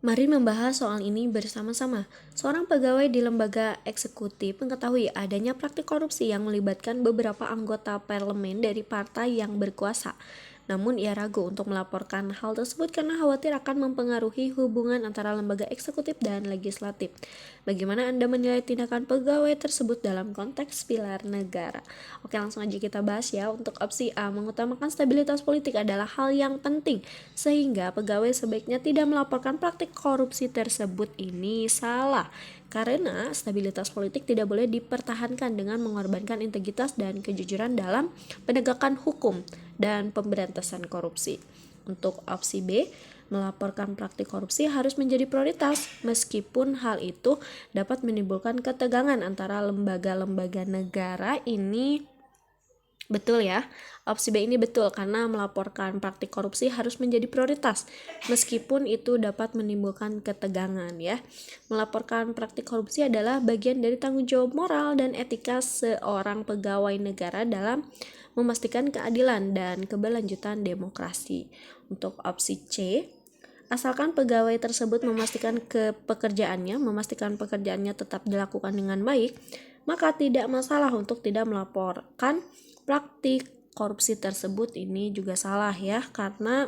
Mari membahas soal ini bersama-sama. Seorang pegawai di lembaga eksekutif mengetahui adanya praktik korupsi yang melibatkan beberapa anggota parlemen dari partai yang berkuasa. Namun ia ragu untuk melaporkan hal tersebut karena khawatir akan mempengaruhi hubungan antara lembaga eksekutif dan legislatif. Bagaimana Anda menilai tindakan pegawai tersebut dalam konteks pilar negara? Oke, langsung aja kita bahas ya. Untuk opsi A, mengutamakan stabilitas politik adalah hal yang penting, sehingga pegawai sebaiknya tidak melaporkan praktik korupsi tersebut. Ini salah, karena stabilitas politik tidak boleh dipertahankan dengan mengorbankan integritas dan kejujuran dalam penegakan hukum dan pemberantasan korupsi. Untuk opsi B, melaporkan praktik korupsi harus menjadi prioritas, meskipun hal itu dapat menimbulkan ketegangan antara lembaga-lembaga negara. Ini betul ya, opsi B ini betul karena melaporkan praktik korupsi harus menjadi prioritas, meskipun itu dapat menimbulkan ketegangan ya. Melaporkan praktik korupsi adalah bagian dari tanggung jawab moral dan etika seorang pegawai negara dalam memastikan keadilan dan keberlanjutan demokrasi. Untuk opsi C, asalkan pegawai tersebut memastikan pekerjaannya tetap dilakukan dengan baik, maka tidak masalah untuk tidak melaporkan praktik korupsi tersebut. Ini juga salah ya, karena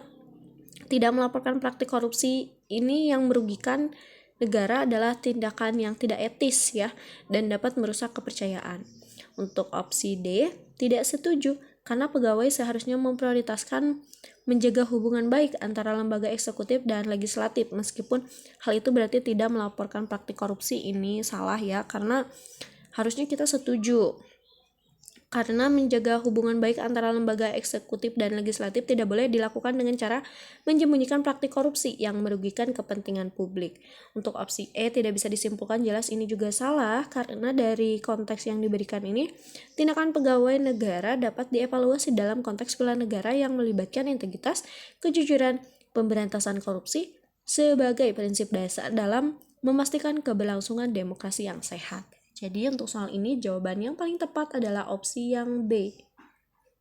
tidak melaporkan praktik korupsi ini yang merugikan negara adalah tindakan yang tidak etis ya, dan dapat merusak kepercayaan. Untuk opsi D, tidak setuju karena pegawai seharusnya memprioritaskan menjaga hubungan baik antara lembaga eksekutif dan legislatif, meskipun hal itu berarti tidak melaporkan praktik korupsi. Ini salah ya, karena harusnya kita setuju. Karena menjaga hubungan baik antara lembaga eksekutif dan legislatif tidak boleh dilakukan dengan cara menyembunyikan praktik korupsi yang merugikan kepentingan publik. Untuk opsi E tidak bisa disimpulkan jelas, ini juga salah karena dari konteks yang diberikan ini, tindakan pegawai negara dapat dievaluasi dalam konteks bela negara yang melibatkan integritas, kejujuran, pemberantasan korupsi sebagai prinsip dasar dalam memastikan keberlangsungan demokrasi yang sehat. Jadi untuk soal ini jawaban yang paling tepat adalah opsi yang B.